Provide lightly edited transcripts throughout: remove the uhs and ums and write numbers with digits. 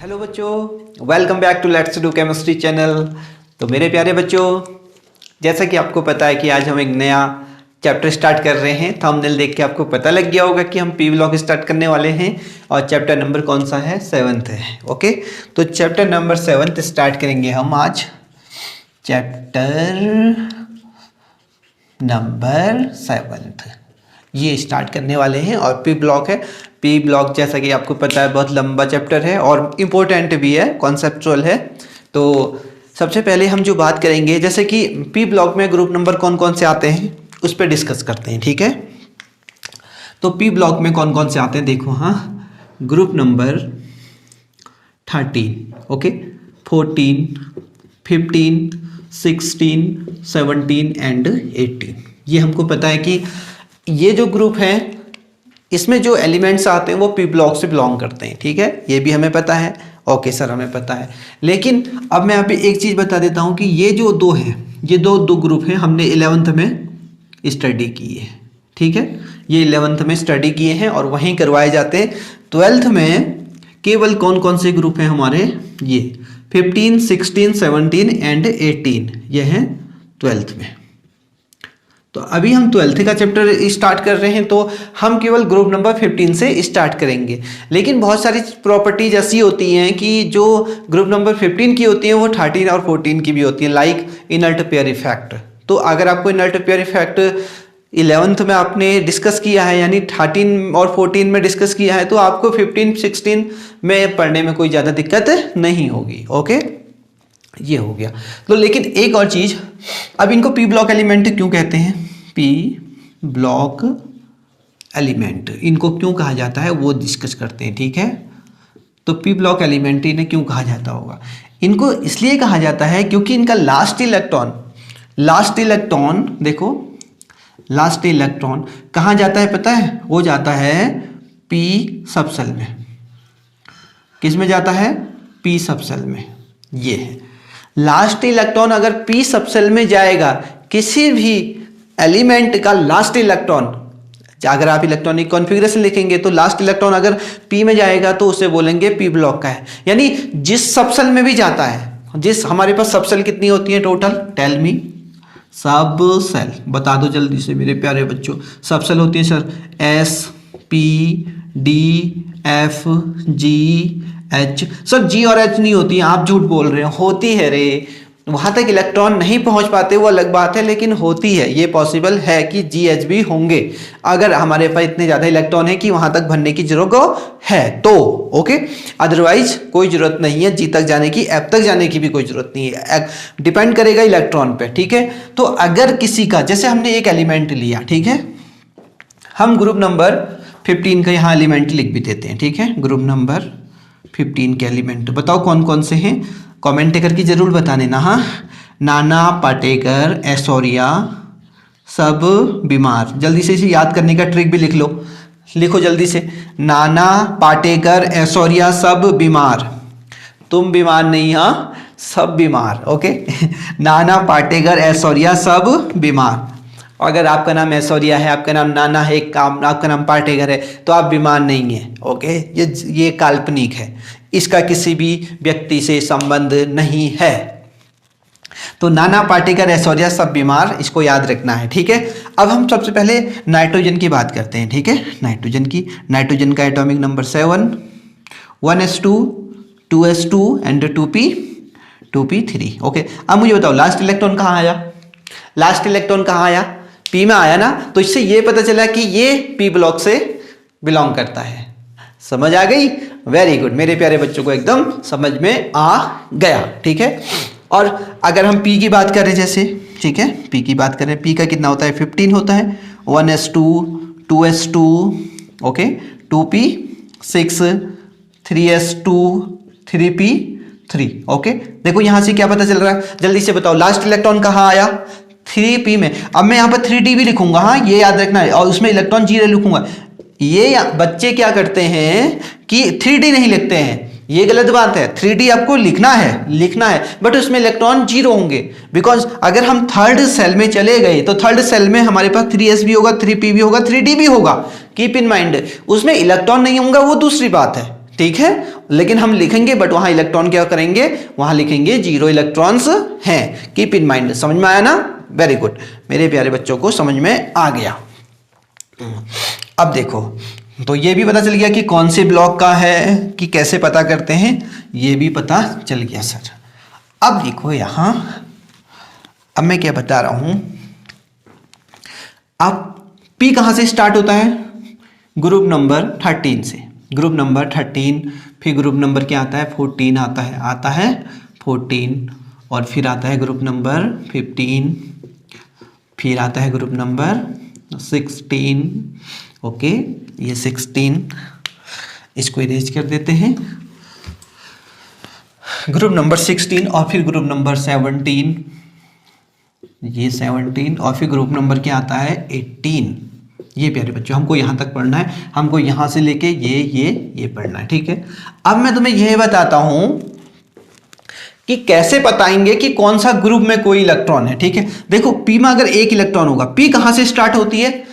Hello बच्चों, welcome back to let's do chemistry channel. तो मेरे प्यारे बच्चों, जैसा कि आपको पता है कि आज हम एक नया चैप्टर स्टार्ट कर रहे हैं। थंबनेल देख के आपको पता लग गया होगा कि हम पी ब्लॉक स्टार्ट करने वाले हैं और चैप्टर नंबर कौन सा है, 7th है। ओके, तो चैप्टर नंबर 7 स्टार्ट करेंगे हम आज। चैप्टर नंबर 7 ये स्टार्ट करने वाले हैं और पी ब्लॉक है। पी ब्लॉक जैसा कि आपको पता है बहुत लंबा चैप्टर है और इम्पोर्टेंट भी है, कॉन्सेप्चुअल है। तो सबसे पहले हम जो बात करेंगे, जैसे कि पी ब्लॉक में ग्रुप नंबर कौन कौन से आते हैं उस पर डिस्कस करते हैं, ठीक है। तो पी ब्लॉक में कौन कौन से आते हैं देखो। हाँ, ग्रुप नंबर 13, ओके, 14, 15, 16, 17 एंड 18। ये हमको पता है कि ये जो ग्रुप है इसमें जो एलिमेंट्स आते हैं वो पी ब्लॉक से बिलोंग करते हैं, ठीक है। ये भी हमें पता है। ओके सर, हमें पता है। लेकिन अब मैं यहाँ पे एक चीज़ बता देता हूँ कि ये जो दो हैं, ये दो ग्रुप हैं, हमने 11th में स्टडी की है, ठीक है। ये 11th में स्टडी किए हैं और वहीं करवाए जाते हैं। 12th में केवल कौन कौन से ग्रुप हैं हमारे, ये 15, 16, 17 एंड 18, ये हैं 12th में। तो अभी हम 12th का चैप्टर स्टार्ट कर रहे हैं, तो हम केवल ग्रुप नंबर 15 से स्टार्ट करेंगे। लेकिन बहुत सारी प्रॉपर्टीज ऐसी होती हैं कि जो ग्रुप नंबर 15 की होती हैं वो 13 और 14 की भी होती हैं, लाइक इनर्ट पेयर इफेक्ट। तो अगर आपको इनर्ट पेयर इफेक्ट 11th में आपने डिस्कस किया है, यानी 13 और 14 में डिस्कस किया है, तो आपको 15, 16 में पढ़ने में कोई ज़्यादा दिक्कत नहीं होगी। ओके, ये हो गया। तो लेकिन एक और चीज, अब इनको पी ब्लॉक एलिमेंट क्यों कहते हैं, पी ब्लॉक एलिमेंट इनको क्यों कहा जाता है वो डिस्कस करते हैं, ठीक है। तो पी ब्लॉक एलिमेंट इन्हें क्यों कहा जाता होगा, इनको इसलिए कहा जाता है क्योंकि इनका लास्ट इलेक्ट्रॉन देखो, लास्ट इलेक्ट्रॉन कहाँ जाता है पता है, वो जाता है पी सबसेल में। किस में जाता है, पी सबसेल में। ये है लास्ट इलेक्ट्रॉन। अगर पी सबसेल में जाएगा, किसी भी एलिमेंट का लास्ट इलेक्ट्रॉन, अगर आप इलेक्ट्रॉनिक कॉन्फ़िगरेशन लिखेंगे तो लास्ट इलेक्ट्रॉन अगर पी में जाएगा तो उसे बोलेंगे पी ब्लॉक का है। यानी जिस सबसेल में भी जाता है, जिस हमारे पास सबसेल कितनी होती है टोटल, टेल मी, सब सेल बता दो जल्दी से मेरे प्यारे बच्चों। सबसेल होती है sir S, P, D, F, G, H. Sir G और एच नहीं होती है, आप झूठ बोल रहे हो, होती है रे। वहां तक इलेक्ट्रॉन नहीं पहुंच पाते वो अलग बात है, लेकिन होती है। ये पॉसिबल है कि जी एच भी होंगे अगर हमारे पास इतने ज्यादा इलेक्ट्रॉन है कि वहां तक भरने की जरूरत है तो। ओके, अदरवाइज कोई जरूरत नहीं है जी तक जाने की, एफ तक जाने की भी कोई जरूरत नहीं है, डिपेंड करेगा इलेक्ट्रॉन पे, ठीक है। तो अगर किसी का, जैसे हमने एक एलिमेंट लिया, ठीक है, हम ग्रुप नंबर 15 का यहाँ एलिमेंट लिख भी देते हैं, ठीक है। ग्रुप नंबर 15 के एलिमेंट बताओ कौन कौन से हैं, कमेंट करके जरूर बता देना। हाँ, नाना, पाटेकर, ऐश्वर्या, सब बीमार। जल्दी से इसे याद करने का ट्रिक भी लिख लो, लिखो जल्दी से, नाना, पाटेकर, ऐश्वर्या, सब बीमार। तुम बीमार नहीं, हाँ सब बीमार। ओके नाना, पाटेकर, ऐश्वर्या, सब बीमार। अगर आपका नाम ऐश्वर्या है, आपका नाम नाना है, आपका नाम पाटेकर है, तो आप बीमार नहीं हैं। ओके, ये काल्पनिक है, इसका किसी भी व्यक्ति से संबंध नहीं है। तो नाना, पाटेकर, ऐश्वर्या, सब बीमार, इसको याद रखना है, ठीक है। अब हम सबसे पहले नाइट्रोजन की बात करते हैं, ठीक है। नाइट्रोजन का atomic number 7, 1s2, 2s2 and 2p3। Okay, अब मुझे बताओ लास्ट इलेक्ट्रॉन कहाँ आया, लास्ट इलेक्ट्रॉन कहाँ आया, पी में आया ना। तो इससे ये पता चला कि ये पी ब्लॉक से बिलोंग करता है। समझ आ गई, वेरी गुड, मेरे प्यारे बच्चों को एकदम समझ में आ गया, ठीक है। और अगर हम पी की बात करें, जैसे, ठीक है, पी की बात करें, पी का कितना होता है, 15 होता है, 1s2, 2s2, okay, 2p6, 3s2, 3p3। Okay, देखो यहां से क्या पता चल रहा है, जल्दी से बताओ लास्ट इलेक्ट्रॉन कहाँ आया, 3p में। अब मैं यहाँ पर 3d भी लिखूंगा, हाँ ये याद रखना है, और उसमें इलेक्ट्रॉन 0 लिखूंगा। ये बच्चे क्या करते हैं कि 3d नहीं लिखते हैं, ये गलत बात है। 3d आपको लिखना है, बट उसमें इलेक्ट्रॉन 0 होंगे। बिकॉज अगर हम थर्ड सेल में चले गए तो थर्ड सेल में हमारे पास 3s भी होगा, 3p भी होगा, 3d भी होगा। कीप इन माइंड, उसमें इलेक्ट्रॉन नहीं होगा वो दूसरी बात है, ठीक है, लेकिन हम लिखेंगे बट वहां इलेक्ट्रॉन क्या करेंगे, वहां लिखेंगे 0 इलेक्ट्रॉन्स हैं। Keep in mind. समझ में आया ना? वेरी गुड, मेरे प्यारे बच्चों को समझ में आ गया। अब देखो, तो ये भी पता चल गया कि कौन से ब्लॉक का है, कि कैसे पता करते हैं, ये भी पता चल गया सर। अब देखो यहां, अब मैं क्या बता रहा हूं, अब P कहां से स्टार्ट होता है? ग्रुप नंबर 13 से। ग्रुप नंबर 13, फिर ग्रुप नंबर क्या आता है? 14 आता है 14, और फिर आता है ग्रुप नंबर 15, फिर आता है ग्रुप नंबर 16। ओके, ये 16, इसको इरेज कर देते हैं। ग्रुप नंबर 16 और फिर ग्रुप नंबर 17, ये 17, और फिर ग्रुप नंबर क्या आता है? 18। ये प्यारे बच्चों, हमको यहाँ तक पढ़ना है, हमको यहाँ से लेके ये पढ़ना है, ठीक है। अब मैं तुम्हें यह बताता हूं कि कैसे बताएंगे कि कौन सा ग्रुप में कोई इलेक्ट्रॉन है, ठीक है। देखो, पी में अगर एक इलेक्ट्रॉन होगा, पी कहां से स्टार्ट होती है?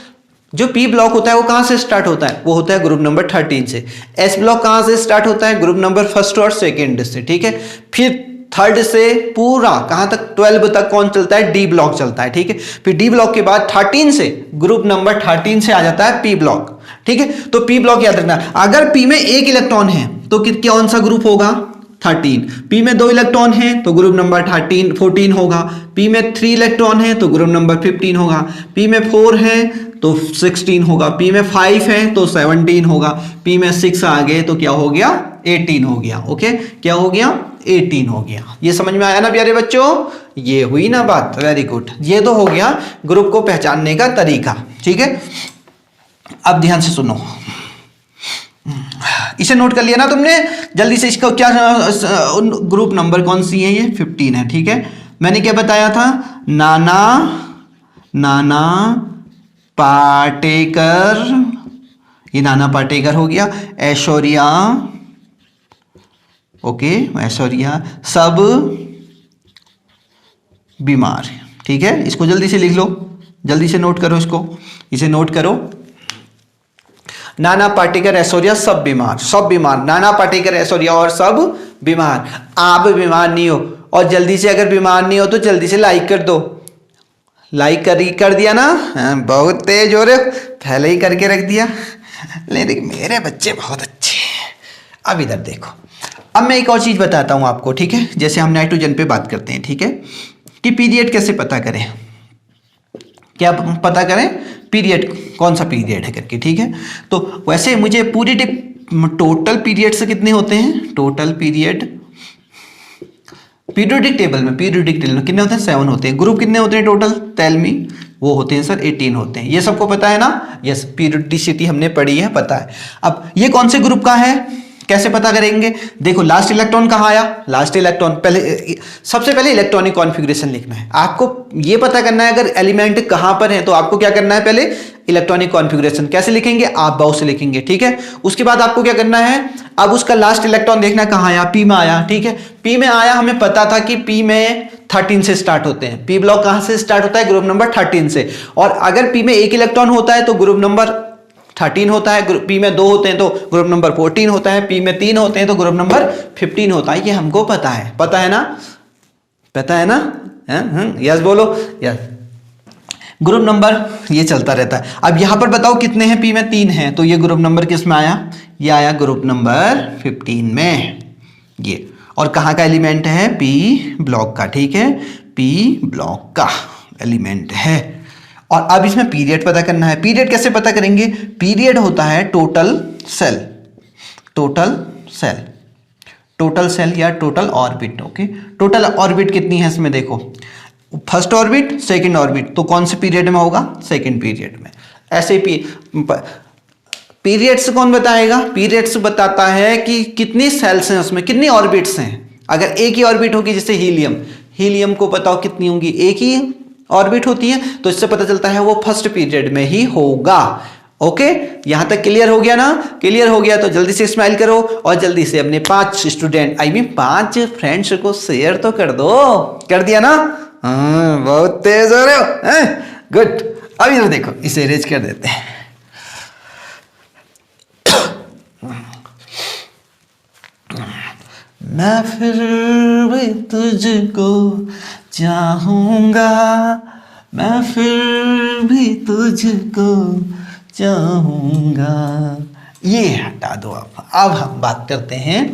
जो पी ब्लॉक होता है वो कहां से स्टार्ट होता है? वो होता है ग्रुप नंबर 13 से। एस ब्लॉक कहां से स्टार्ट होता है? ग्रुप नंबर फर्स्ट और सेकेंड से, ठीक है। फिर थर्ड से पूरा कहां तक? 12 तक कौन चलता है? डी ब्लॉक चलता है, ठीक है। फिर डी ब्लॉक के बाद 13 से, ग्रुप नंबर 13 से आ जाता है पी ब्लॉक, ठीक है। तो पी ब्लॉक याद रखना, अगर पी में एक इलेक्ट्रॉन है तो कौन सा ग्रुप होगा? 13। पी में 2 इलेक्ट्रॉन है तो ग्रुप नंबर 14 होगा। पी में 3 इलेक्ट्रॉन है तो ग्रुप नंबर 15 होगा। पी में 4 है तो 16 होगा। पी में 5 है तो 17 होगा। पी में 6 आ गए तो क्या हो गया? 18 हो गया। ओके, क्या हो गया? 18 हो गया। ये समझ में आया ना प्यारे बच्चों? ये हुई ना बात? Very good. ये तो हो गया ग्रुप को पहचानने का तरीका, ठीक है। अब ध्यान से सुनो, इसे नोट कर लिया ना तुमने? जल्दी से इसका क्या ग्रुप नंबर कौन सी है? ये 15 है, ठीक है। मैंने क्या बताया था? नाना पाटेकर, ये नाना पाटेकर हो गया। ऐश्वर्या, ओके, ऐश्वर्या सब बीमार, ठीक है। इसको जल्दी से लिख लो, जल्दी से नोट करो इसको, इसे नोट करो। नाना पाटेकर, ऐश्वर्या सब बीमार, सब बीमार। नाना पाटेकर, ऐश्वर्या और सब बीमार। आप बीमार नहीं हो, और जल्दी से अगर बीमार नहीं हो तो जल्दी से लाइक कर दो। लाइक कर दिया ना? बहुत तेज हो रहे हो, पहले ही करके रख दिया। लेकिन मेरे बच्चे बहुत अच्छे हैं। अब इधर देखो, अब मैं एक और चीज बताता हूं आपको, ठीक है। जैसे हम नाइट्रोजन पे बात करते हैं, ठीक है, कि पीरियड कैसे पता करें, क्या पता करें पीरियड, कौन सा पीरियड है करके, ठीक है। तो वैसे मुझे पूरी टोटल पीरियड से कितने होते हैं? टोटल पीरियड पीरियोडिक टेबल में कितने होते हैं? 7 होते हैं। ग्रुप कितने होते हैं टोटल? Tell me. वो होते हैं सर 18 होते हैं। ये सबको पता है ना? यस, पीरियोडिसिटी हमने पढ़ी है, पता है। अब ये कौन से ग्रुप का है, कैसे पता करेंगे? देखो, लास्ट इलेक्ट्रॉन कहाँ आया? लास्ट इलेक्ट्रॉन, पहले सबसे पहले इलेक्ट्रॉनिक कॉन्फ़िगरेशन लिखना है आपको। ये पता करना है अगर एलिमेंट कहाँ पर है, तो आपको क्या करना है? पहले इलेक्ट्रॉनिक कॉन्फ़िगरेशन कैसे लिखेंगे? आप बाउ से लिखेंगे, ठीक है। उसके बाद आपको क्या करना है? अब उसका लास्ट इलेक्ट्रॉन देखना कहाँ आया? पी में आया, ठीक है। पी में आया, हमें पता था कि पी में 13 से स्टार्ट होते हैं। पी ब्लॉक कहाँ से स्टार्ट होता है? ग्रुप नंबर 13 से। और अगर पी में एक इलेक्ट्रॉन होता है तो ग्रुप नंबर 13 होता है। पी में 2 होते हैं तो ग्रुप नंबर 14 होता है। पी में 3 होते हैं तो ग्रुप नंबर 15 होता है। ये हमको पता है, पता है ना? पता है ना? यस बोलो, यस। ग्रुप नंबर ये चलता रहता है। अब यहां पर बताओ कितने हैं? पी में 3 हैं, तो ये ग्रुप नंबर किस में आया? ये आया ग्रुप नंबर 15 में। ये और कहाँ का एलिमेंट है? पी ब्लॉक का, ठीक है। पी ब्लॉक का एलिमेंट है। और अब इसमें पीरियड पता करना है। पीरियड कैसे पता करेंगे? पीरियड होता है total shell, total shell, total shell या total orbit. Okay, total orbit कितनी है इसमें? देखो, फर्स्ट ऑर्बिट, सेकंड ऑर्बिट, तो कौन से पीरियड में होगा? सेकंड पीरियड में। ऐसे पीरियड्स कौन बताएगा? पीरियड्स बताता है कि कितनी सेल्स हैं उसमें, कितनी ऑर्बिट्स हैं। अगर एक ही ऑर्बिट होगी, जैसे हीलियम, हीलियम को बताओ कितनी होंगी? एक ही ऑर्बिट होती है, तो इससे पता चलता है वो फर्स्ट पीरियड में ही होगा। ओके, यहां तक क्लियर हो गया ना? क्लियर हो गया तो जल्दी से स्माइल करो और जल्दी से अपने 5 स्टूडेंट, आई मीन 5 फ्रेंड्स को शेयर तो कर दो। कर दिया ना? बहुत तेज हो रहे हो, गुड। अब इधर देखो, इसे इरेज कर देते हैं। मैं फिर भी तुझको चाहूँगा, मैं फिर भी तुझको चाहूँगा। ये हटा दो। अब हम बात करते हैं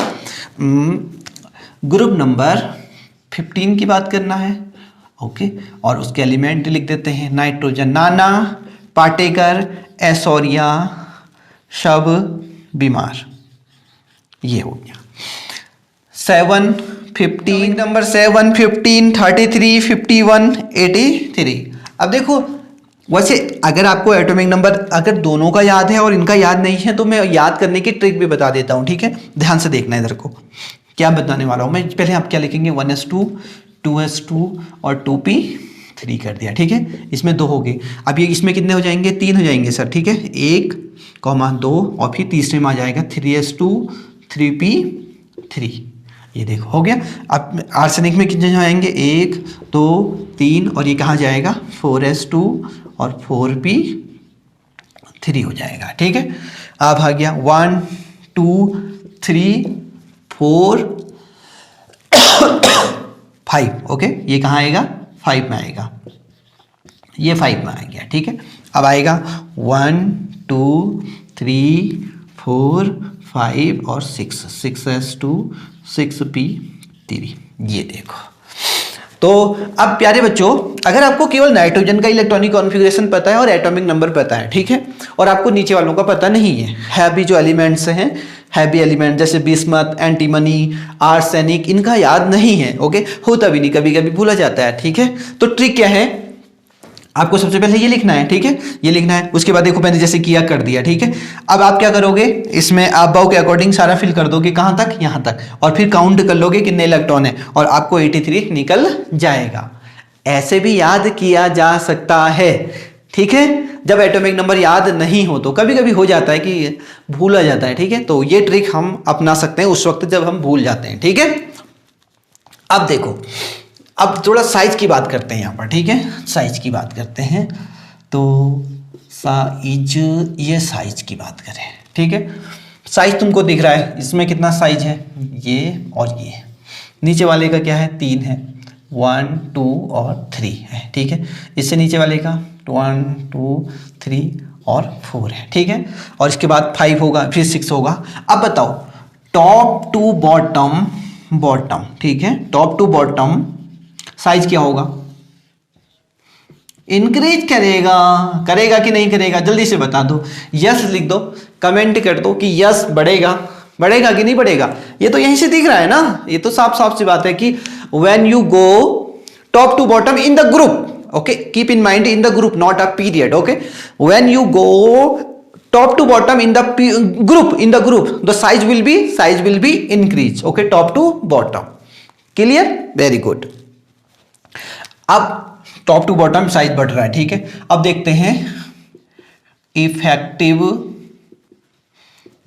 ग्रुप नंबर 15 की बात करना है। ओके, और उसके एलिमेंट लिख देते हैं। नाइट्रोजन नाना, पाटेकर, ऐश्वर्या, शब, बीमार। ये हो गया 7, 15 नंबर 7, 15, 33, 51, 83। अब देखो, वैसे अगर आपको एटॉमिक नंबर अगर दोनों का याद है और इनका याद नहीं है तो मैं याद करने की ट्रिक भी बता देता हूँ, ठीक है। ध्यान से देखना इधर को, क्या बताने वाला हूँ मैं। पहले आप क्या लिखेंगे, 1s2, 2s2 और 2p3 कर दिया, ठीक है। इसमें 2 हो गए। अब ये इसमें कितने हो जाएंगे, 3 हो जाएंगे सर, ठीक है। 1, 2 और फिर तीसरे में आ जाएगा 3s2, 3p3। ये देखो हो गया। अब आर्सेनिक में कितने जाएंगे, 1, 2, 3 और ये कहाँ जाएगा, 4s2 और 4p3 हो जाएगा, ठीक है। अब आ गया 1, 2, 3, 4, 5। ओके, ये कहाँ आएगा, 5 में आएगा। ये 5 में आ गया, ठीक है। अब आएगा 1, 2, 3, 4, 5 और 6, 6s2, 6p3। ये देखो। तो अब प्यारे बच्चों, अगर आपको केवल नाइट्रोजन का इलेक्ट्रॉनिक कॉन्फ़िगरेशन पता है और एटॉमिक नंबर पता है, ठीक है, और आपको नीचे वालों का पता नहीं है, हैवी जो एलिमेंट्स हैं, हैवी एलिमेंट जैसे बिस्मथ, एंटीमनी, आर्सेनिक, इनका याद नहीं है, ओके, होता भी नहीं, कभी कभी भूला जाता है, ठीक है। तो ट्रिक क्या है, आपको सबसे पहले ये लिखना है, ठीक है, ये लिखना है। उसके बाद देखो मैंने जैसे किया कर दिया, ठीक है। अब आप क्या करोगे, इसमें आप बाउ के अकॉर्डिंग सारा फिल कर दोगे, कहाँ तक, यहाँ तक, और फिर काउंट कर लोगे कितने इलेक्ट्रॉन है और आपको 83 निकल जाएगा। ऐसे भी याद किया जा सकता है, ठीक है। जब एटॉमिक नंबर याद नहीं हो तो कभी कभी हो जाता है कि भूला जाता है, ठीक है। तो ये ट्रिक हम अपना सकते हैं उस वक्त जब हम भूल जाते हैं, ठीक है। अब देखो, अब थोड़ा साइज की बात करते हैं यहाँ पर, ठीक है, साइज की बात करते हैं। तो साइज, ये साइज की बात करें, ठीक है। साइज तुमको दिख रहा है, इसमें कितना साइज है, ये और ये। नीचे वाले का क्या है, 3 है, 1, 2 और 3 है, ठीक है। इससे नीचे वाले का 1, 2, 3 और 4 है, ठीक है। और इसके बाद 5 होगा, फिर 6 होगा। अब बताओ, टॉप टू बॉटम, बॉटम, ठीक है, टॉप टू बॉटम साइज क्या होगा, इंक्रीज करेगा, करेगा कि नहीं करेगा, जल्दी से बता दो, यस लिख दो, कमेंट कर दो कि यस बढ़ेगा, बढ़ेगा कि नहीं बढ़ेगा। ये तो यहीं से दिख रहा है ना, ये तो साफ साफ सी बात है कि when you go top to bottom in the group, okay, keep in mind in the group, not a period, okay, when you go top to bottom in the group the size will be increase, okay, top to bottom, clear, very good। अब top to bottom size बढ़ रहा है, ठीक है। अब देखते हैं effective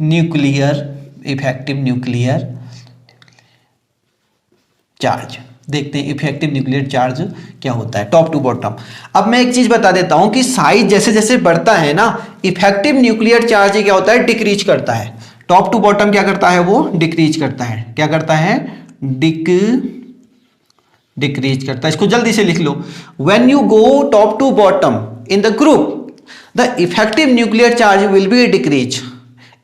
nuclear charge, देखते हैं इफेक्टिव न्यूक्लियर चार्ज क्या होता है टॉप टू बॉटम। अब मैं एक चीज बता देता हूं कि साइज जैसे जैसे बढ़ता है ना, इफेक्टिव न्यूक्लियर चार्ज क्या होता है, डिक्रीज करता है। टॉप टू बॉटम क्या करता है, वो डिक्रीज करता है। क्या करता है, डिक्रीज करता है। इसको जल्दी से लिख लो, when you go top to bottom in the group the effective nuclear charge will be decrease,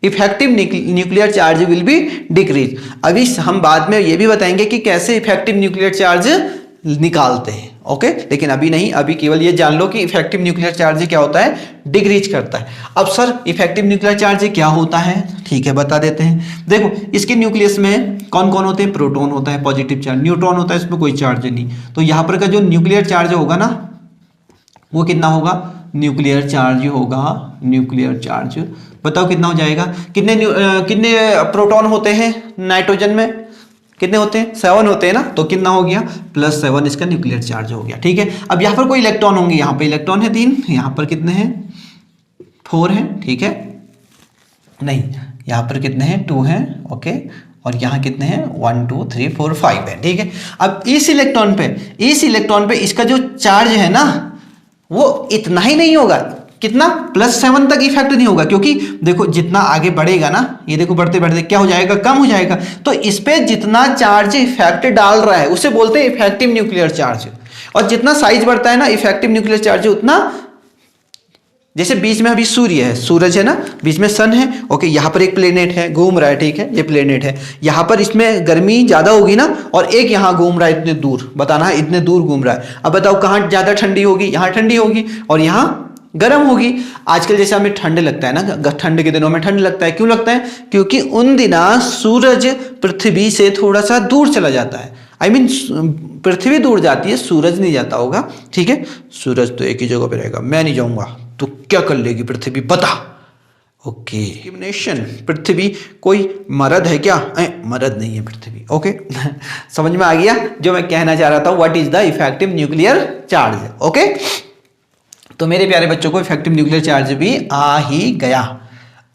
effective nuclear charge will be decrease. अभी हम बाद में ये भी बताएंगे कि कैसे इफेक्टिव न्यूक्लियर चार्ज निकालते हैं, ओके, लेकिन अभी नहीं, अभी केवल ये जान लो कि इफेक्टिव न्यूक्लियर चार्ज क्या होता है, डिक्रीज करता है। अब सर इफेक्टिव न्यूक्लियर चार्ज क्या होता है, ठीक है, बता देते हैं। देखो, इसके न्यूक्लियस में कौन कौन होते हैं, प्रोटॉन होता है पॉजिटिव चार्ज, न्यूट्रॉन होता है, इसमें कोई चार्ज नहीं। तो यहाँ पर का जो न्यूक्लियर चार्ज होगा ना, वो कितना होगा, न्यूक्लियर चार्ज होगा, न्यूक्लियर चार्ज बताओ कितना हो जाएगा। कितने प्रोटॉन होते हैं नाइट्रोजन में, कितने होते हैं, 7 होते हैं ना, तो कितना हो गया, +7 इसका न्यूक्लियर चार्ज हो गया, ठीक है। अब यहाँ पर कोई इलेक्ट्रॉन होंगे, यहाँ पे इलेक्ट्रॉन है 3, यहाँ पर कितने हैं, 4 है, ठीक है, नहीं, यहाँ पर कितने हैं, 2 हैं, ओके, और यहाँ कितने हैं, 1, 2, 3, 4, 5 है, ठीक है। अब इस इलेक्ट्रॉन पे इसका जो चार्ज है ना, वो इतना ही नहीं होगा, कितना +7 तक इफेक्ट नहीं होगा, क्योंकि देखो जितना आगे बढ़ेगा ना, ये देखो बढ़ते बढ़ते क्या हो जाएगा, कम हो जाएगा। तो इस पे जितना चार्ज इफेक्ट डाल रहा है उसे बोलते हैं इफेक्टिव न्यूक्लियर चार्ज। और जितना साइज बढ़ता है ना इफेक्टिव न्यूक्लियर चार्ज उतना, जैसे बीच में अभी सूर्य है, सूरज है ना, बीच में सन है, ओके, यहाँ पर एक प्लेनेट है घूम रहा है, ठीक है, ये प्लेनेट है, यहाँ पर इसमें गर्मी ज्यादा होगी ना, और एक यहाँ घूम रहा है इतने दूर, बताना है इतने दूर घूम रहा है। अब बताओ कहाँ ज्यादा ठंडी होगी, यहाँ ठंडी होगी और यहाँ गर्म होगी। आजकल जैसे हमें ठंड लगता है ना, ठंड के दिनों में ठंड लगता है, क्यों लगता है, क्योंकि उन दिनों सूरज पृथ्वी से थोड़ा सा दूर चला जाता है, आई मीन पृथ्वी दूर जाती है, सूरज नहीं जाता होगा, ठीक है, सूरज तो एक ही जगह पे रहेगा, मैं नहीं जाऊंगा तो क्या कर लेगी पृथ्वी बता, ओके। डिस्क्रिमिनेशन, पृथ्वी कोई मर्द है क्या, मर्द नहीं है पृथ्वी, ओके। समझ में आ गया जो मैं कहना चाह रहा था, what is the effective nuclear charge, okay. तो मेरे प्यारे बच्चों को इफेक्टिव न्यूक्लियर चार्ज भी आ ही गया।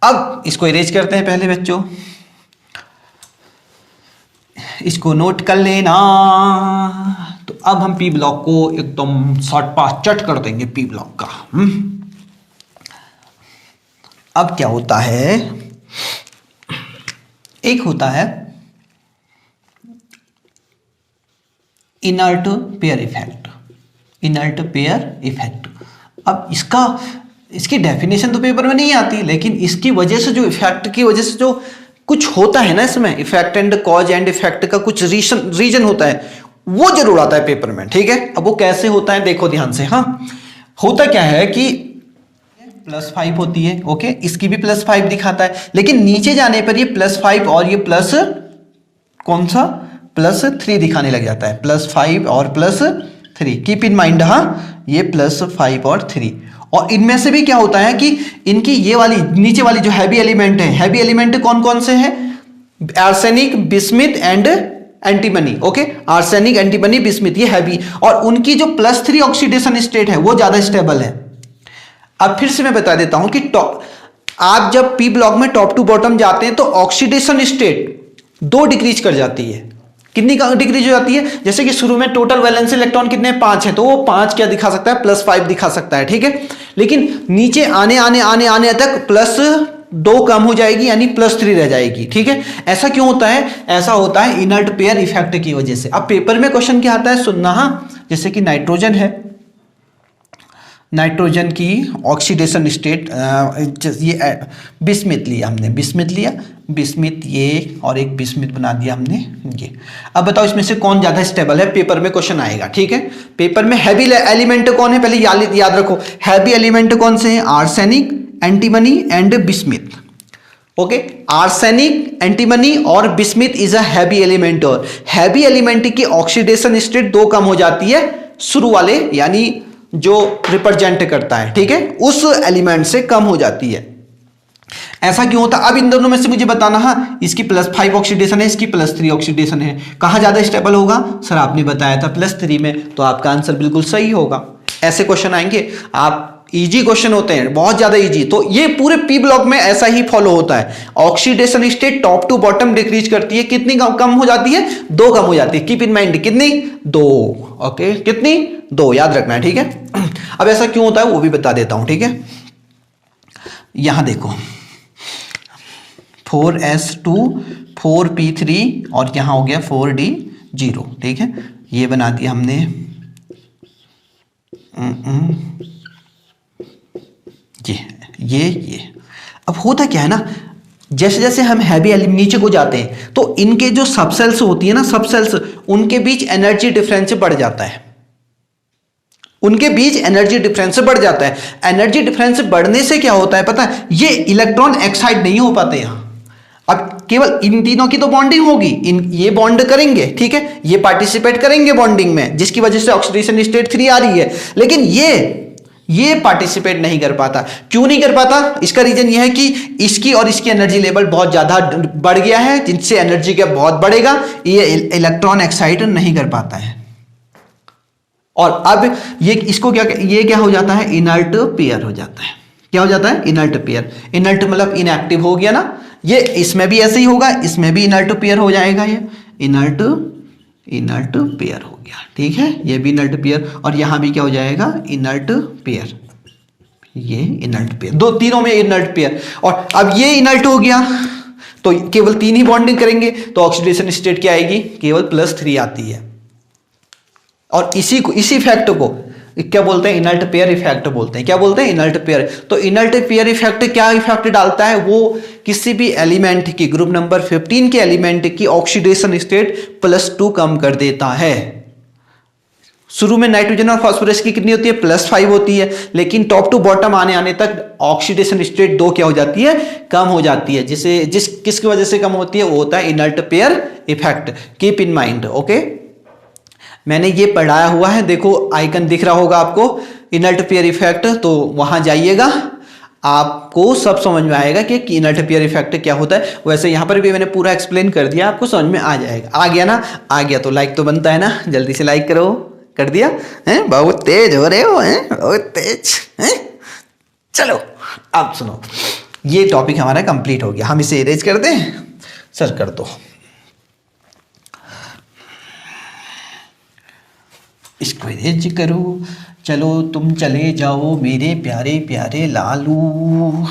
अब इसको इरेज करते हैं पहले बच्चों, इसको नोट कर लेना। तो अब हम पी ब्लॉक को एकदम शॉर्ट पास चट कर देंगे पी ब्लॉक का। अब क्या होता है, एक होता है inert pair effect, inert pair effect. अब इसकी डेफिनेशन तो पेपर में नहीं आती, लेकिन इसकी वजह से जो इफेक्ट की वजह से जो कुछ होता है ना, इसमें effect and cause and effect का कुछ रीजन होता है, वो जरूर आता है पेपर में, ठीक है। अब वो कैसे होता है देखो ध्यान से, हाँ, होता क्या है कि +5 होती है, ओके, इसकी भी +5 दिखाता है, लेकिन नीचे जाने पर ये +5 और ये प्लस कौन सा +3 दिखाने लग जाता है, +5 और +3, कीप इन माइंड, हाँ, ये +5 और 3। और इनमें से भी क्या होता है कि इनकी ये वाली नीचे वाली जो हैवी एलिमेंट है, हैवी एलिमेंट कौन कौन से हैं, arsenic, bismuth and antimony, okay, arsenic, antimony, bismuth, ये हैवी, और उनकी जो +3 ऑक्सीडेशन स्टेट है वो ज्यादा स्टेबल है। अब फिर से मैं बता देता हूं कि आप जब पी ब्लॉक में टॉप टू बॉटम जाते हैं तो ऑक्सीडेशन स्टेट 2 डिक्रीज कर जाती है। कितनी डिक्रीज हो जाती है, जैसे कि शुरू में टोटल वैलेंस इलेक्ट्रॉन कितने 5 है, तो वो 5 क्या दिखा सकता है, +5 दिखा सकता है, ठीक है। लेकिन नीचे आने आने आने आने तक +2 कम हो जाएगी, यानी +3 रह जाएगी, ठीक है। ऐसा क्यों होता है, ऐसा होता है इनर्ट पेयर इफेक्ट की वजह से। अब पेपर में क्वेश्चन क्या आता है सुनना, हाँ, जैसे कि नाइट्रोजन है, नाइट्रोजन की ऑक्सीडेशन स्टेट, ये बिस्मिथ लिया हमने, बिस्मिथ लिया, बिस्मिथ ये और एक बिस्मिथ बना दिया हमने ये। अब बताओ इसमें से कौन ज्यादा स्टेबल है, पेपर में क्वेश्चन आएगा, ठीक है। पेपर में हैवी एलिमेंट कौन है, पहले याद रखो, हैवी एलिमेंट कौन से हैं, arsenic, antimony and bismuth, okay. Arsenic, antimony और bismuth is a heavy element, और हैवी एलिमेंट की ऑक्सीडेशन स्टेट 2 कम हो जाती है शुरू वाले, यानी जो रिप्रेजेंट करता है, ठीक है, उस एलिमेंट से कम हो जाती है। ऐसा क्यों होता है, अब इन दोनों में से मुझे बताना, हाँ, इसकी +5 ऑक्सीडेशन है, इसकी +3 ऑक्सीडेशन है, कहां ज्यादा स्टेबल होगा, सर आपने बताया था +3 में, तो आपका आंसर बिल्कुल सही होगा। ऐसे क्वेश्चन आएंगे, आप इजी क्वेश्चन होते हैं, बहुत ज्यादा इजी, तो ये पूरे पी ब्लॉक में ऐसा ही फॉलो होता है। Oxidation state top to bottom decrease करती है, कितनी कम हो जाती है, 2 कम हो जाती है, कीप इन माइंड, कितनी 2, ओके, कितनी 2, याद रखना है, ठीक है। अब ऐसा क्यों होता है वो भी बता देता हूं, ठीक है। यहां देखो 4s2 4p3 और यहां हो गया 4d0, ठीक है, ये बना दिया हमने, ये अब होता क्या है ना, जैसे जैसे हम हैवी एलिमेंट नीचे को जाते हैं तो इनके जो सबसेल्स होती है ना, सबसेल्स, उनके बीच एनर्जी डिफरेंस बढ़ जाता है, उनके बीच एनर्जी डिफरेंस बढ़ जाता है। एनर्जी डिफरेंस बढ़ने से क्या होता है पता है, ये इलेक्ट्रॉन एक्साइट नहीं हो पाते यहां। अब केवल इन तीनों की तो बॉन्डिंग होगी, ये बॉन्ड करेंगे, ठीक है, ये पार्टिसिपेट करेंगे बॉन्डिंग में, जिसकी वजह से ऑक्सीडेशन स्टेट 3 आ रही है, लेकिन ये पार्टिसिपेट नहीं कर पाता। क्यों नहीं कर पाता, इसका रीजन ये है कि इसकी और इसकी एनर्जी लेवल बहुत ज्यादा बढ़ गया है, जिनसे एनर्जी गैप बहुत बढ़ेगा, ये इलेक्ट्रॉन एक्साइट नहीं कर पाता है। और अब ये क्या हो जाता है, इनर्ट पेयर हो जाता है। क्या हो जाता है, इनर्ट पेयर। इनर्ट मतलब इनएक्टिव हो गया ना, ये इसमें भी ऐसे ही होगा, इसमें भी इनर्ट पेयर हो जाएगा, ये इनर्ट पेयर हो गया, ठीक है, ये भी इनर्ट पेयर, और यहां भी क्या हो जाएगा, इनर्ट पेयर, ये इनर्ट पेयर, दो तीनों में इनर्ट पेयर। और अब ये इनर्ट हो गया तो केवल 3 ही बॉन्डिंग करेंगे, तो ऑक्सीडेशन स्टेट क्या आएगी, केवल +3 आती है। और इसी फैक्ट को क्या बोलते हैं, इनर्ट पेयर इफेक्ट बोलते हैं। क्या बोलते हैं, इनर्ट पेयर। तो इनर्ट पेयर इफेक्ट क्या इफेक्ट डालता है, वो किसी भी एलिमेंट की, ग्रुप नंबर 15 के एलिमेंट की ऑक्सीडेशन स्टेट +2 कम कर देता है। शुरू में नाइट्रोजन और फास्फोरस की कितनी होती है, +5 होती है, लेकिन टॉप टू बॉटम आने तक ऑक्सीडेशन स्टेट 2 क्या हो जाती है, कम हो जाती है। किसकी वजह से कम होती है, वो होता है inert pair effect. Keep in mind, okay. मैंने ये पढ़ाया हुआ है, देखो आइकन दिख रहा होगा आपको, इनर्ट पेयर इफेक्ट, तो वहां जाइएगा, आपको सब समझ में आएगा कि इनर्ट पेयर इफेक्ट क्या होता है। वैसे यहां पर भी मैंने पूरा एक्सप्लेन कर दिया, आपको समझ में आ जाएगा। आ गया ना, आ गया तो लाइक तो बनता है ना, जल्दी से लाइक करो। कर दिया हैं, बहुत तेज हो रहे हो हैं, बहुत तेज हैं। चलो अब सुनो, ये टॉपिक हमारा कंप्लीट हो गया, हम इसे इरेज कर दें, सर कर दो, इसको इरेज करो। चलो तुम चले जाओ मेरे प्यारे प्यारे लालू।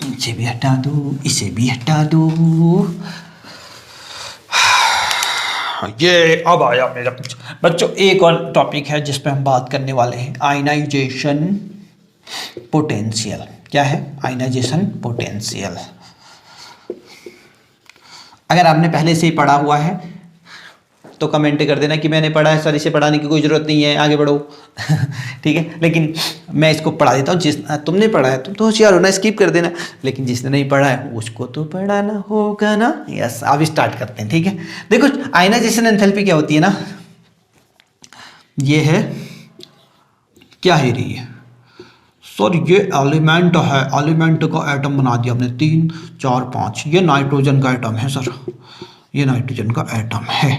इसे भी हटा दो, इसे भी हटा दो। ये अब आया मेरा बच्चों एक और टॉपिक है जिस पे हम बात करने वाले हैं, आयनाइजेशन पोटेंशियल। क्या है, आयनाइजेशन पोटेंशियल। अगर आपने पहले से ही पढ़ा हुआ है तो कमेंट कर देना कि मैंने पढ़ा है सर, इसे पढ़ाने की कोई ज़रूरत नहीं है, आगे बढ़ो। ठीक है, लेकिन मैं इसको पढ़ा देता हूँ। तुमने पढ़ा है तुम तो होशियार हो ना, स्किप कर देना, लेकिन जिसने नहीं पढ़ा है उसको तो पढ़ाना होगा ना। यस, अब स्टार्ट करते हैं। ठीक है, देखो आयनाइजेशन एंथैल्पी क्या होती है ना, ये है, क्या है रही है सर, ये एलिमेंट है, एलिमेंट का एटम बना दिया हमने 3 4 5, ये नाइट्रोजन का एटम है सर, ये नाइट्रोजन का एटम है,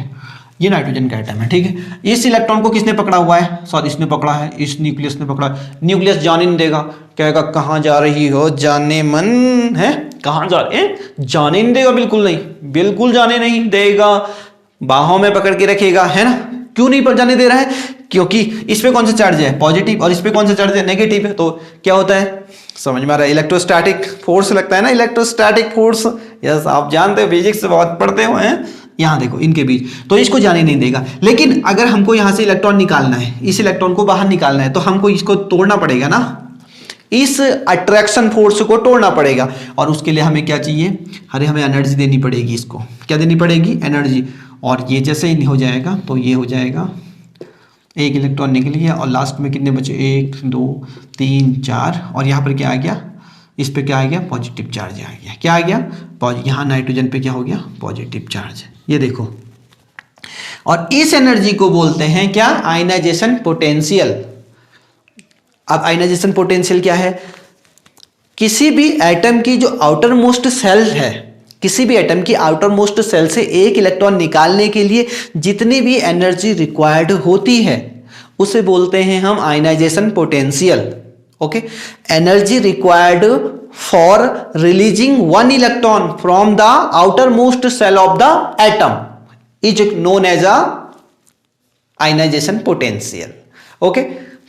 ये नाइट्रोजन का एटम है। ठीक है, इस इलेक्ट्रॉन को किसने पकड़ा हुआ है सर, इसने पकड़ा है, इस न्यूक्लियस ने पकड़ा है। न्यूक्लियस जाने नहीं देगा, कहेगा कहाँ जा रही हो, जाने मन है, कहाँ जा रहे, जाने नहीं देगा, बिल्कुल नहीं, बिल्कुल जाने नहीं देगा, बाहों में पकड़ के रखेगा, है ना। क्यों नहीं जाने दे रहा है, क्योंकि इस पे कौन सा चार्ज है, पॉजिटिव, और इस पे कौन सा चार्ज है, नेगेटिव है। तो क्या होता है, समझ में आ रहा है, इलेक्ट्रोस्टैटिक फोर्स लगता है ना, इलेक्ट्रोस्टैटिक फोर्स। यस, आप जानते हो, फिजिक्स से बहुत पढ़ते हो हैं। यहाँ देखो इनके बीच, तो इसको जाने नहीं देगा। लेकिन अगर हमको यहाँ से इलेक्ट्रॉन निकालना है, इस इलेक्ट्रॉन को बाहर निकालना है, तो हमको इसको तोड़ना पड़ेगा ना, इस अट्रैक्शन फोर्स को तोड़ना पड़ेगा। और उसके लिए हमें क्या चाहिए, अरे हमें एनर्जी देनी पड़ेगी, इसको क्या देनी पड़ेगी, एनर्जी। और ये जैसे ही हो जाएगा तो ये हो जाएगा, एक इलेक्ट्रॉन निकल गया, और लास्ट में कितने बचे, 1 2 3 4, और यहाँ पर क्या आ गया, इस पे क्या आ गया, पॉजिटिव चार्ज आ गया। क्या आ गया, यहाँ नाइट्रोजन पे क्या हो गया, पॉजिटिव चार्ज। ये देखो, और इस एनर्जी को बोलते हैं क्या, आयनाइजेशन पोटेंशियल। अब आयनाइजेशन पोटेंशियल क्या है, किसी भी एटम की जो आउटर मोस्ट सेल है, किसी भी एटम की आउटर मोस्ट सेल से एक इलेक्ट्रॉन निकालने के लिए जितनी भी एनर्जी रिक्वायर्ड होती है उसे बोलते हैं हम ionisation potential. Okay, energy required for releasing one electron from the outermost shell of the atom is known as a ionisation potential. Okay,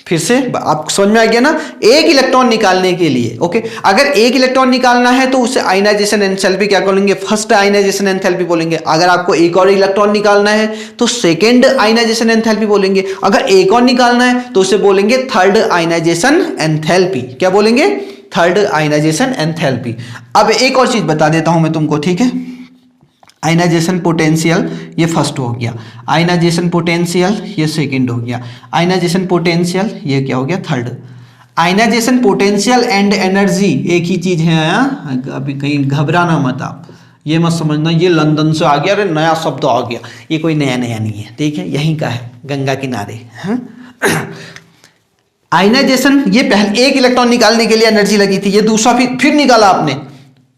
फिर से आप समझ में आ गया ना, एक इलेक्ट्रॉन निकालने के लिए। ओके, अगर एक इलेक्ट्रॉन निकालना है तो उसे आयनाइजेशन एंथैल्पी क्या बोलेंगे, फर्स्ट आयनाइजेशन एंथैल्पी बोलेंगे। अगर आपको एक और इलेक्ट्रॉन निकालना है तो सेकंड आयनाइजेशन एंथैल्पी बोलेंगे। अगर एक और निकालना है तो उसे बोलेंगे थर्ड आयनाइजेशन एंथैल्पी। क्या बोलेंगे, थर्ड आयनाइजेशन एंथैल्पी। अब एक और चीज बता देता हूं मैं तुमको, ठीक है। आयनाइजेशन पोटेंशियल ये फर्स्ट हो गया, आयनाइजेशन पोटेंशियल ये सेकंड हो गया, आयनाइजेशन पोटेंशियल ये क्या हो गया, third. Ionisation potential and energy एक ही चीज है, अभी कहीं घबराना मत आप, ये मत समझना ये लंदन से आ गया, अरे नया शब्द आ गया, ये कोई नया नया नहीं है, ठीक है, यहीं का है, गंगा किनारे। आयनाइजेशन, ये पहले एक इलेक्ट्रॉन निकालने के लिए एनर्जी लगी थी, ये दूसरा फिर निकाला आपने,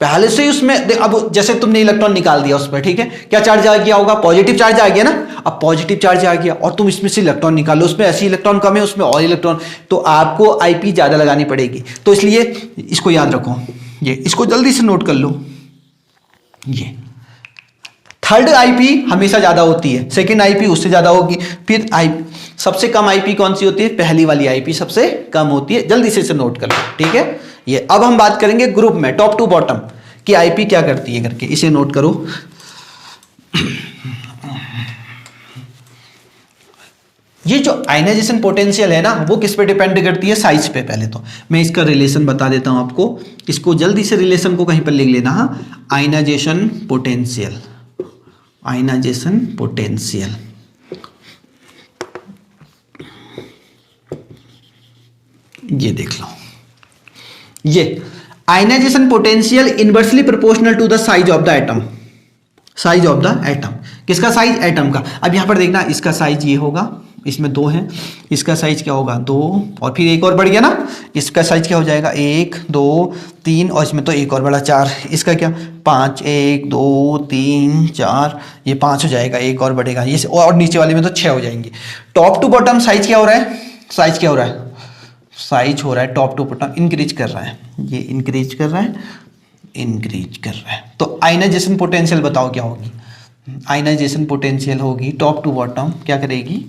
पहले से ही उसमें अब जैसे तुमने इलेक्ट्रॉन निकाल दिया उसमें, ठीक है, क्या चार्ज आ गया होगा, पॉजिटिव चार्ज आ गया ना। अब पॉजिटिव चार्ज आ गया और तुम इसमें से इलेक्ट्रॉन निकालो, उसमें ऐसे इलेक्ट्रॉन कम है, उसमें और इलेक्ट्रॉन, तो आपको आईपी ज्यादा लगानी पड़ेगी। तो इसलिए इसको याद रखो, ये इसको जल्दी से नोट कर लो, ये थर्ड आईपी हमेशा ज्यादा होती है, सेकंड आईपी उससे ज्यादा होगी, फिर सबसे कम आईपी कौन सी होती है, पहली वाली आईपी सबसे कम होती है। जल्दी से इसे नोट कर लो, ठीक है। ये अब हम बात करेंगे ग्रुप में टॉप टू बॉटम की आईपी क्या करती है करके, इसे नोट करो। ये जो आयनाइजेशन पोटेंशियल है ना वो किस पे डिपेंड करती है, साइज पे। पहले तो मैं इसका रिलेशन बता देता हूं आपको, इसको जल्दी से रिलेशन को कहीं पर लिख लेना। हाँ, आयनाइजेशन पोटेंशियल, आयनाइजेशन पोटेंशियल, ये देख लो, ये ionisation potential inversely proportional to the size of the atom, size of the atom. किसका साइज, एटम का। अब यहां पर देखना, इसका साइज ये होगा, इसमें 2 है, इसका साइज क्या होगा 2, और फिर एक और बढ़ गया ना, इसका साइज क्या हो जाएगा 1 2 3, और इसमें तो एक और बड़ा 4, इसका क्या 5, 1 2 3 4, ये 5 हो जाएगा, एक और बढ़ेगा ये, और नीचे वाले में तो 6 हो जाएंगे। टॉप टू बॉटम साइज क्या हो रहा है, साइज क्या हो रहा है, साइज हो रहा है टॉप टू बॉटम इंक्रीज कर रहा है, ये इंक्रीज कर रहा है, इंक्रीज कर रहा है। तो आयनाइजेशन पोटेंशियल बताओ क्या होगी, आयनाइजेशन पोटेंशियल होगी टॉप टू बॉटम क्या करेगी,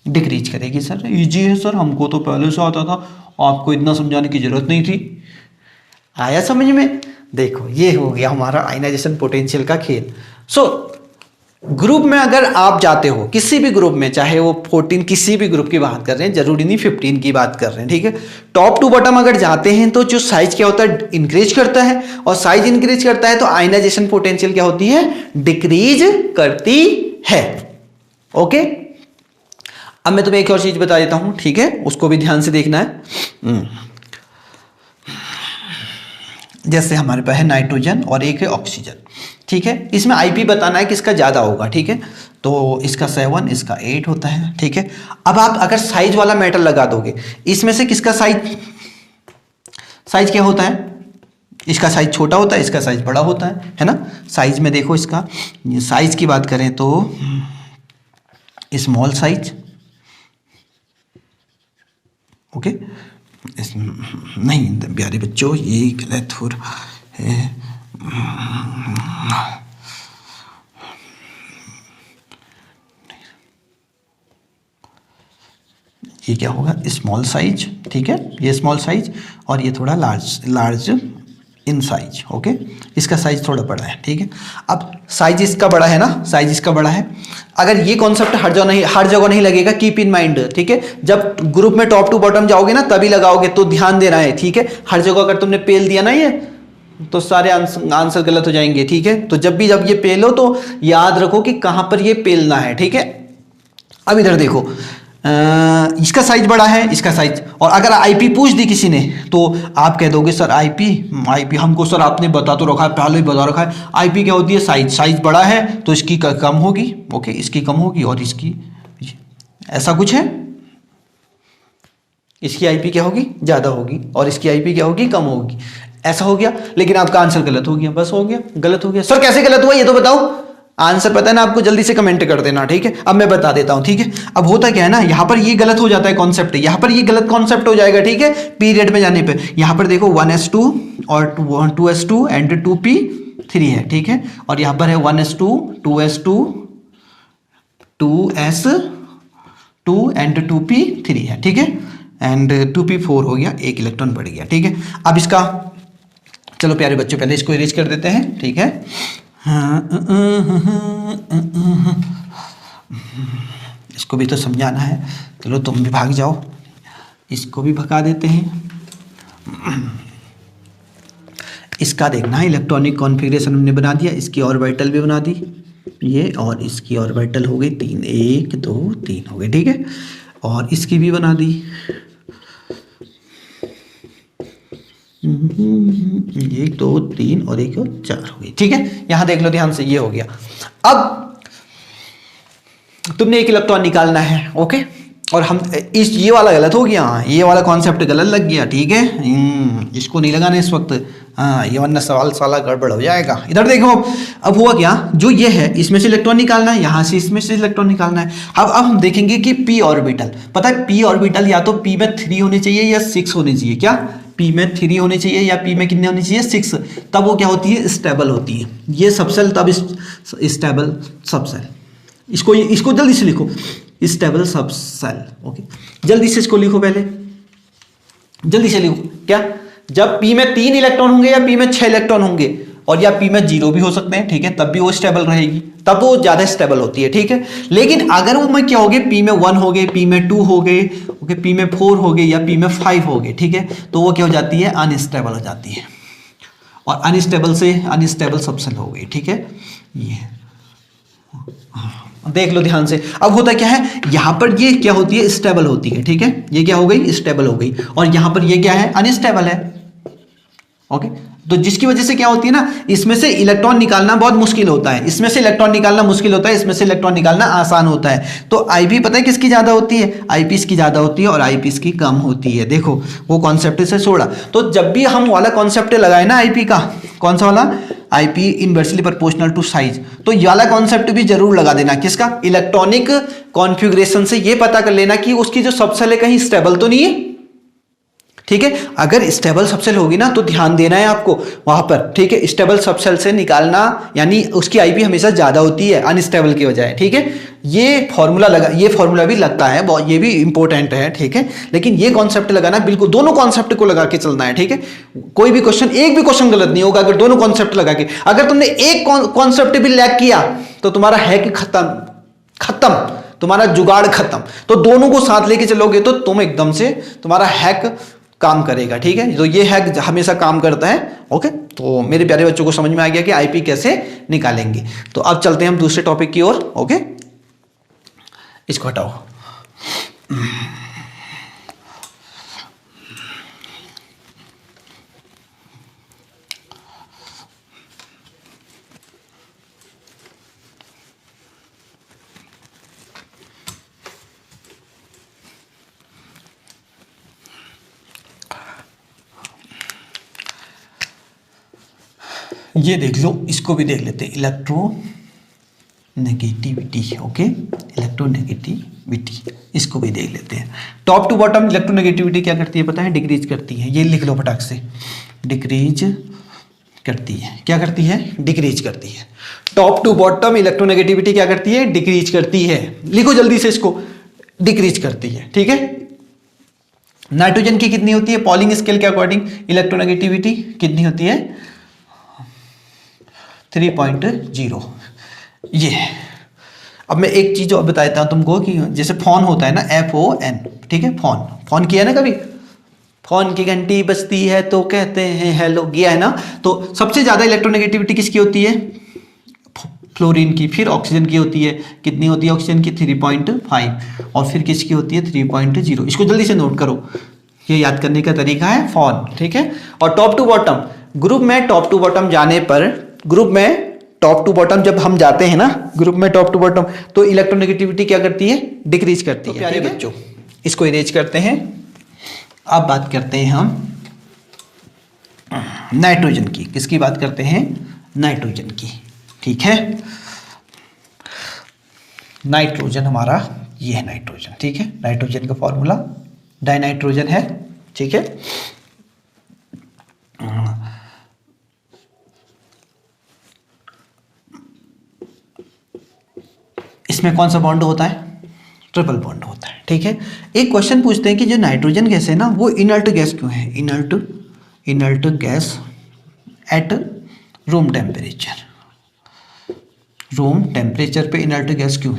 डिक्रीज करेगी। सर इजी है सर, हमको तो पहले से आता था, आपको इतना समझाने की जरूरत नहीं थी। आया समझ में, देखो ये हो गया हमारा आयनाइजेशन पोटेंशियल का खेल। सो ग्रुप में अगर आप जाते हो किसी भी ग्रुप में, चाहे वो 14 किसी भी ग्रुप की बात कर रहे हैं, जरूरी नहीं 15 की बात कर रहे हैं, ठीक है। टॉप टू बॉटम अगर जाते हैं तो जो साइज क्या होता है, इंक्रीज करता है, और साइज इंक्रीज करता है तो आयनाइजेशन पोटेंशियल क्या होती है, डिक्रीज करती है। ओके, अब मैं तुम्हें एक और चीज बता देता हूं, ठीक है, उसको भी ध्यान से देखना है। जैसे हमारे पास है नाइट्रोजन और एक है ऑक्सीजन, ठीक है, इसमें आईपी बताना है किसका ज्यादा होगा, ठीक है। तो इसका 7, इसका 8 होता है, ठीक है। अब आप अगर साइज वाला मेटल लगा दोगे, इसमें से किसका साइज, साइज क्या होता है, इसका साइज छोटा होता है, इसका साइज बड़ा होता है ना। साइज में देखो, इसका साइज की बात करें तो स्मॉल साइज, ओके। नहीं प्यारे बच्चों, ये गलत हो रहा है, ये क्या होगा, स्मॉल साइज, ठीक है, ये स्मॉल साइज, और ये थोड़ा लार्ज इन साइज, ओके। इसका साइज थोड़ा बड़ा है, ठीक है। अब साइज इसका बड़ा है ना, साइज इसका बड़ा है। अगर ये कॉन्सेप्ट हर जगह नहीं लगेगा, कीप इन माइंड, ठीक है। जब ग्रुप में टॉप टू बॉटम जाओगे ना तभी लगाओगे, तो ध्यान देना है, ठीक है। हर जगह अगर तुमने पेल दिया ना ये, तो सारे आंसर गलत हो जाएंगे, ठीक है। तो जब ये पेलो तो याद रखो कि कहां पर ये पेलना है, ठीक है। अब इधर देखो, इसका साइज बड़ा है, इसका साइज, और अगर आईपी पूछ दी किसी ने तो आप कह दोगे सर आईपी हमको सर आपने बता तो रखा है, पहले ही बता रखा है, आईपी क्या होती है, साइज बड़ा है तो इसकी कम होगी, ओके, इसकी कम होगी, और इसकी ऐसा कुछ है, इसकी आईपी क्या होगी, ज्यादा होगी, और इसकी आईपी क्या होगी, कम होगी, ऐसा हो गया। लेकिन आपका आंसर गलत हो गया, बस हो गया, गलत हो गया। सर कैसे गलत हुआ ये तो बताओ, आंसर पता है ना आपको, जल्दी से कमेंट कर देना, ठीक है। अब मैं बता देता हूं, ठीक है। अब होता क्या है ना, यहां पर ये गलत हो जाता है कॉन्सेप्ट, यहां पर ये गलत कॉन्सेप्ट हो जाएगा, ठीक है। पीरियड में जाने पे यहां पर देखो 1s2 और 2s2 एंड 2p3 है, ठीक है। और यहां पर है 1s2 2s2 2s2 and 2p3 है, ठीक है, एंड 2p4 हो गया, एक इलेक्ट्रॉन बढ़ गया, ठीक है। अब इसका चलो प्यारे बच्चों पहले इसको इरेज कर देते हैं, ठीक है। इसको भी तो समझाना है, चलो तुम भी भाग जाओ, इसको भी भगा देते हैं। इसका देखना है, इलेक्ट्रॉनिक कॉन्फ़िगरेशन हमने बना दिया, इसकी ऑर्बिटल भी बना दी ये, और इसकी ऑर्बिटल हो गई 3, 1 2 3 हो गए, ठीक है। और इसकी भी बना दी, 1 2 3 और 1 और 4 हो गई, ठीक है। यहां देख लो ध्यान से, ये हो गया। अब तुमने एक इलेक्ट्रॉन निकालना है, ओके, और हम ये वाला गलत हो गया, ये वाला कॉन्सेप्ट गलत लग गया, ठीक है। इसको नहीं लगाना इस वक्त, हाँ, ये वरना सवाल साला गड़बड़ हो जाएगा। इधर देखो, अब हुआ क्या, जो ये है इसमें से इलेक्ट्रॉन निकालना है, यहां से इसमें से इलेक्ट्रॉन निकालना है। अब हम देखेंगे कि p ऑर्बिटल, पता है p ऑर्बिटल या तो p में 3 होने चाहिए या 6 होने चाहिए, क्या पी में 3 होने चाहिए या पी में कितने होने चाहिए 6, तब वो क्या होती है स्टेबल होती है। ये सबसेल तब स्टेबल सबसेल। इसको जल्दी से लिखो, स्टेबल सबसेल। ओके, जल्दी से इसको लिखो, पहले जल्दी से लिखो। क्या, जब पी में 3 इलेक्ट्रॉन होंगे या पी में 6 इलेक्ट्रॉन होंगे और या पी में 0 भी हो सकते हैं, ठीक है, तब भी वो स्टेबल रहेगी, तब वो ज्यादा स्टेबल होती है, ठीक है। लेकिन अगर वो में क्या हो गए, पी में 1 हो गए, पी में 2 हो गए, ओके, पी में 4 हो गए या पी में 5 हो गए, ठीक है, तो वो क्या हो जाती है, अनस्टेबल हो जाती है, और अनस्टेबल से अनस्टेबल सबसेल हो गई, ठीक है। ये देख लो ध्यान से। अब होता क्या है, यहां पर ये क्या होती है, स्टेबल होती है, ठीक है, ये क्या हो गई, स्टेबल हो गई, और यहां पर ये क्या है, अनस्टेबल है। ओके, तो जिसकी वजह से क्या होती है ना, इसमें से इलेक्ट्रॉन निकालना बहुत मुश्किल होता है, इसमें से इलेक्ट्रॉन निकालना मुश्किल होता है, इसमें से इलेक्ट्रॉन निकालना आसान होता है। तो आईपी पता है किसकी ज्यादा होती है, आईपी इसकी ज्यादा होती है और आईपी इसकी कम होती है। देखो वो कॉन्सेप्ट से छोड़ा, तो जब भी हम वाला कॉन्सेप्ट लगाए ना आईपी का, कौन सा वाला, IP inversely proportional to size, तो ये वाला कॉन्सेप्ट भी जरूर लगा देना। किसका, इलेक्ट्रॉनिक कॉन्फ़िगरेशन से ये पता कर लेना कि उसकी जो सबसेल है कहीं स्टेबल तो नहीं है, ठीक है। अगर स्टेबल सबसेल होगी ना तो ध्यान देना है आपको वहां पर, ठीक है। स्टेबल सबसेल से निकालना यानी उसकी आईपी हमेशा ज्यादा होती है अनस्टेबल की बजाय, ठीक है। ये फॉर्मूला भी लगता है, ये भी इंपॉर्टेंट है, ठीक है। लेकिन ये कॉन्सेप्ट लगाना बिल्कुल, दोनों कॉन्सेप्ट को लगा के चलना है, ठीक है। कोई भी क्वेश्चन, एक भी क्वेश्चन गलत नहीं होगा अगर दोनों कॉन्सेप्ट लगा के। अगर तुमने एक कॉन्सेप्ट भी लैग किया तो तुम्हारा हैक खत्म, तुम्हारा जुगाड़ खत्म। तो दोनों को साथ लेके चलोगे तो तुम एकदम से तुम्हारा हैक काम करेगा, ठीक है। तो ये हैक हमेशा काम करता है। ओके, तो मेरे प्यारे बच्चों को समझ में आ गया कि आईपी कैसे निकालेंगे। तो अब चलते हैं हम दूसरे टॉपिक की ओर। ओके, इसको हटाओ। ये देख लो, इसको भी देख लेते हैं, इलेक्ट्रोनेगेटिविटी। ओके, इलेक्ट्रोनेगेटिविटी, इसको भी देख लेते हैं। टॉप टू बॉटम इलेक्ट्रोनेगेटिविटी क्या करती है पता है, डिक्रीज करती है। ये लिख लो फटाक से, डिक्रीज करती है। क्या करती है, डिक्रीज करती है। टॉप टू बॉटम इलेक्ट्रोनेगेटिविटी क्या करती है, डिक्रीज करती है। लिखो जल्दी से इसको, डिक्रीज करती है, ठीक है। नाइट्रोजन की कितनी होती है, पॉलिंग स्केल के अकॉर्डिंग इलेक्ट्रोनेगेटिविटी कितनी होती है, 3.0। ये अब मैं एक चीज और बताता हूं तुमको कि जैसे फोन होता है ना, FON, ठीक है। फोन किया ना कभी, फोन की घंटी बजती है तो कहते हैं हेलो, किया है ना। तो सबसे ज्यादा इलेक्ट्रोनेगेटिविटी किसकी होती है, फ्लोरीन की। फिर ऑक्सीजन की होती है, कितनी होती है ऑक्सीजन की, 3.5, और फिर किसकी होती है 3.0। इसको जल्दी से नोट करो, ये याद करने का तरीका है फोन, ठीक है। और टॉप टू बॉटम ग्रुप में, टॉप टू बॉटम जाने पर, ग्रुप में टॉप टू बॉटम जब हम जाते हैं ना, ग्रुप में टॉप टू बॉटम, तो इलेक्ट्रोनेगेटिविटी क्या करती है, डिक्रीज करती है। प्यारे बच्चों, इसको इरेज करते हैं। अब बात करते हैं हम नाइट्रोजन की। किसकी बात करते हैं, नाइट्रोजन की, ठीक है। नाइट्रोजन हमारा ये है नाइट्रोजन, ठीक है। नाइट्रोजन का फॉर्मूला डाइनाइट्रोजन है, ठीक है। इसमें कौन सा बॉन्ड होता है, ट्रिपल बॉन्ड होता है, ठीक है। एक क्वेश्चन पूछते हैं कि जो नाइट्रोजन गैस है ना, वो इनर्ट गैस क्यों है, inert gas at room temperature पे इनर्ट गैस क्यों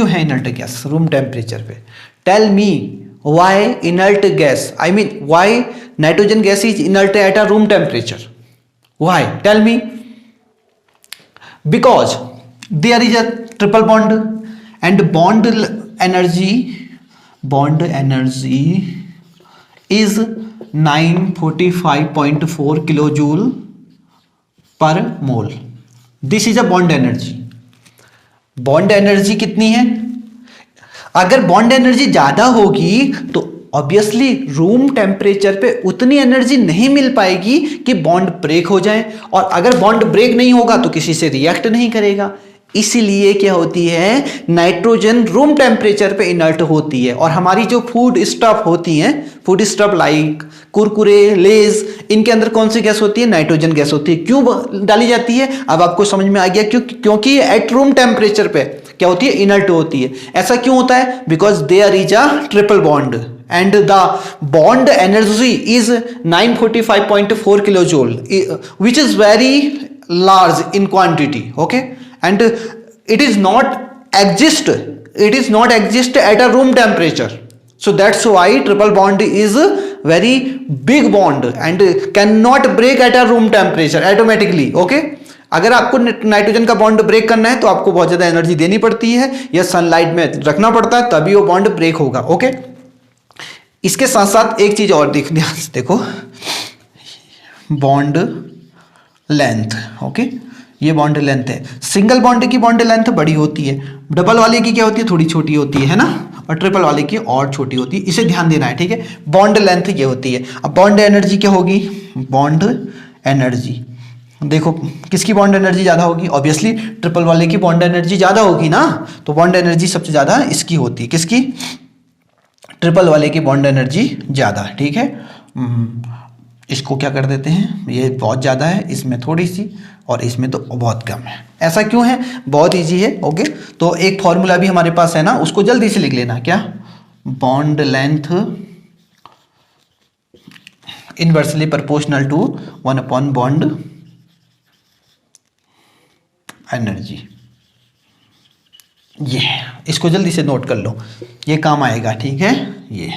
है इनर्ट गैस रूम टेम्परेचर पे। Tell me why inert gas, I mean why nitrogen gas is inert at a room temperature, why, tell me. Because there is a triple bond and bond energy is 945.4 kilojoule per mole. This is a bond energy. Bond energy कितनी है, अगर bond energy ज्यादा होगी तो obviously room temperature पे उतनी energy नहीं मिल पाएगी कि बॉन्ड ब्रेक हो जाए, और अगर बॉन्ड ब्रेक नहीं होगा तो किसी से रिएक्ट नहीं करेगा। इसीलिए क्या होती है, नाइट्रोजन रूम टेम्परेचर पे इनर्ट होती है। और हमारी जो फूड स्टफ होती हैं, फूड स्टफ लाइक कुरकुरे, लेज, इनके अंदर कौन सी गैस होती है, नाइट्रोजन गैस होती है। क्यों डाली जाती है, अब आपको समझ में आ गया, क्योंकि एट रूम टेम्परेचर पे क्या होती है, इनर्ट होती है। ऐसा क्यों होता है, because there is a triple bond and the bond energy is 945.4 kilojoule, which is very large in quantity, okay, and it is not exist at a room temperature. So that's why triple bond is a very big bond and cannot break at a room temperature automatically, okay. अगर आपको nitrogen का bond break करना है तो आपको बहुत ज्यादा energy देनी पड़ती है या सनलाइट में रखना पड़ता है, तभी वो बॉन्ड ब्रेक होगा, ओके। इसके साथ साथ एक चीज और देखो, बॉन्ड लेंथ, ओके, ये बॉन्ड लेंथ है। सिंगल बॉन्ड की बॉन्ड लेंथ बड़ी होती है, डबल वाले की क्या होती है, थोड़ी छोटी होती है ना, और ट्रिपल वाले की और छोटी होती है। इसे ध्यान देना है, ठीक है। बॉन्ड लेंथ ये होती है। अब बॉन्ड एनर्जी क्या होगी, बॉन्ड एनर्जी, देखो किसकी बॉन्ड एनर्जी ज़्यादा होगी, ऑब्वियसली ट्रिपल वाले की बॉन्ड एनर्जी ज़्यादा होगी ना, तो बॉन्ड एनर्जी सबसे ज़्यादा इसकी होती है, किसकी, ट्रिपल वाले की बॉन्ड एनर्जी ज़्यादा, ठीक है। इसको क्या कर देते हैं, ये बहुत ज़्यादा है, इसमें थोड़ी सी, और इसमें तो बहुत कम है। ऐसा क्यों है, बहुत इजी है, ओके। तो एक फॉर्मूला भी हमारे पास है ना, उसको जल्दी से लिख लेना, क्या, bond length inversely proportional to 1 upon bond energy. ये इसको जल्दी से नोट कर लो, ये काम आएगा, ठीक है। ये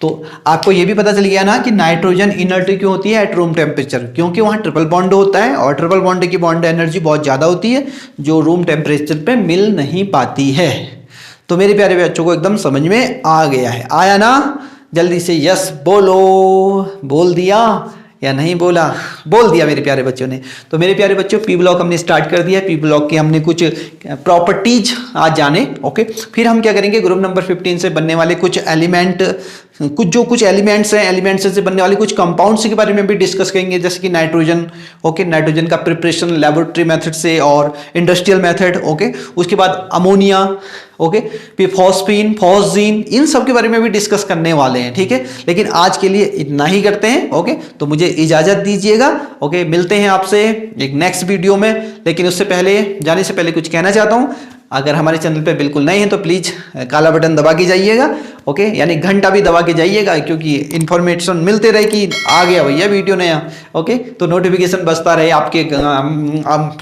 तो आपको ये भी पता चल गया ना कि नाइट्रोजन इनर्ट क्यों होती है एट रूम टेम्परेचर, क्योंकि वहां ट्रिपल बॉन्ड होता है और ट्रिपल बॉन्ड की बॉन्ड एनर्जी बहुत ज़्यादा होती है जो रूम टेम्परेचर पे मिल नहीं पाती है। तो मेरे प्यारे बच्चों को एकदम समझ में आ गया है, आया ना, जल्दी से यस बोलो, बोल दिया या नहीं बोला, बोल दिया मेरे प्यारे बच्चों ने। तो मेरे प्यारे बच्चों पी ब्लॉक हमने स्टार्ट कर दिया, पी ब्लॉक के हमने कुछ प्रॉपर्टीज आज जाने, ओके। फिर हम क्या करेंगे, ग्रुप नंबर 15 से बनने वाले कुछ एलिमेंट, कुछ एलिमेंट्स हैं, एलिमेंट्स से बनने वाले कुछ कंपाउंड्स के बारे में भी डिस्कस करेंगे, जैसे कि नाइट्रोजन, ओके, नाइट्रोजन का प्रिपरेशन लेबोरेटरी मेथड से और इंडस्ट्रियल मेथड, ओके। उसके बाद अमोनिया, ओके, फिर फॉस्फीन, फॉस्जीन, इन सब के बारे में भी डिस्कस करने वाले हैं, ठीक है। लेकिन आज के लिए इतना ही करते हैं, ओके। तो मुझे इजाजत दीजिएगा, ओके। मिलते हैं आपसे एक नेक्स्ट वीडियो में, लेकिन उससे पहले, जाने से पहले कुछ कहना चाहता हूं, अगर हमारे चैनल पे बिल्कुल नए हैं तो प्लीज़ काला बटन दबा के जाइएगा, ओके, यानी घंटा भी दबा के जाइएगा, क्योंकि इन्फॉर्मेशन मिलते रहे कि आ गया भैया वीडियो नया, ओके। तो नोटिफिकेशन बजता रहे आपके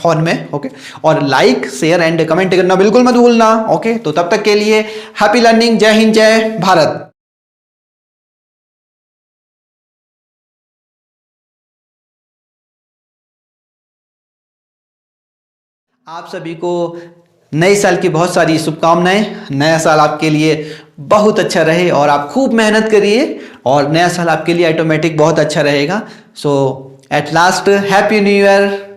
फोन में, ओके। और लाइक, शेयर एंड कमेंट करना बिल्कुल मत भूलना, ओके। तो तब तक के लिए हैप्पी लर्निंग, जय हिंद, जय भारत। आप सभी को नए साल की बहुत सारी शुभकामनाएं। नया साल आपके लिए बहुत अच्छा रहे और आप खूब मेहनत करिए और नया साल आपके लिए ऑटोमेटिक बहुत अच्छा रहेगा। So at last happy new year.